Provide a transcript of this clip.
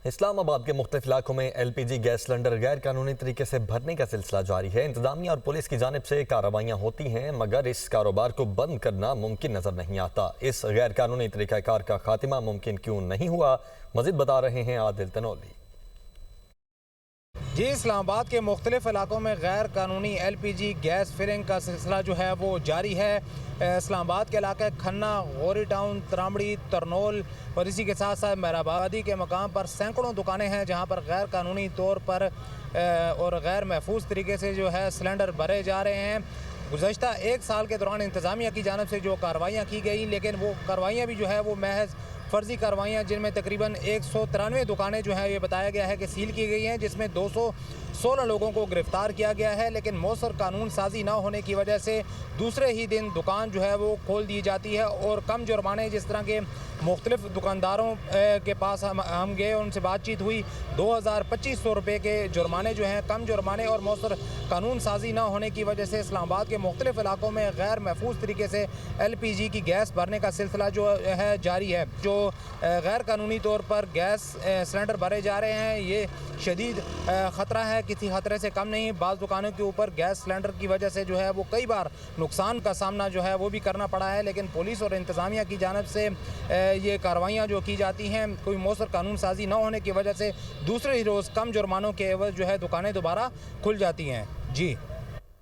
इस्लामाबाद के मुख्तलिफ इलाकों में LPG गैस सिलेंडर गैर कानूनी तरीके से भरने का सिलसिला जारी है। इंतजामिया और पुलिस की जानिब से कार्रवाइयाँ होती हैं, मगर इस कारोबार को बंद करना मुमकिन नजर नहीं आता। इस गैर कानूनी तरीक़ाकार का खात्मा मुमकिन क्यों नहीं हुआ, मजीद बता रहे हैं आदिल तनौली। जी, इस्लामाबाद के मुख्तलिफ इलाकों में गैर कानूनी LPG गैस फिलिंग का सिलसिला जो है वो जारी है। इस्लामाबाद के इलाके खन्ना, गौरी टाउन, त्रामड़ी, तरनोल और इसी के साथ साथ मेहराबादी के मकाम पर सैकड़ों दुकानें हैं जहां पर गैर कानूनी तौर पर और गैर महफूज तरीके से जो है सिलेंडर भरे जा रहे हैं। गुज़श्ता एक साल के दौरान इंतज़ामिया की जानिब से जो कार्रवाइयाँ की गई, लेकिन वो कार्रवाइयाँ भी जो है वो महज फ़र्जी कार्रवाइयाँ, जिनमें तकरीबन 193 दुकानें जो है ये बताया गया है कि सील की गई हैं, जिसमें 216 लोगों को गिरफ्तार किया गया है। लेकिन मौसर कानून साजी ना होने की वजह से दूसरे ही दिन दुकान जो है वो खोल दी जाती है और कम जुर्माने, जिस तरह के मुख्तलिफ दुकानदारों के पास हम गए, उनसे बातचीत हुई, 2200-2500 रुपये के जुर्माने जो हैं, कम जुर्माने और मौसर कानून साजी ना होने की वजह से इस्लामाबाद के मुख्तलिफ इलाकों में गैर महफूज तरीके से LPG की गैस भरने का सिलसिला जो है जारी है। जो गैर कानूनी तौर पर गैस सिलेंडर भरे जा रहे हैं, ये शदीद ख़तरा है, किसी ख़तरे से कम नहीं। बाज़ दुकानों के ऊपर गैस सिलेंडर की वजह से जो है वो कई बार नुकसान का सामना जो है वो भी करना पड़ा है, लेकिन पुलिस और इंतज़ामिया की जानिब से ये कार्रवाइयाँ जो की जाती हैं, कोई मौसर कानून साजी न होने की वजह से दूसरे ही रोज़ कम जुर्मानों के एवज जो है दुकानें दोबारा खुल जाती हैं। जी।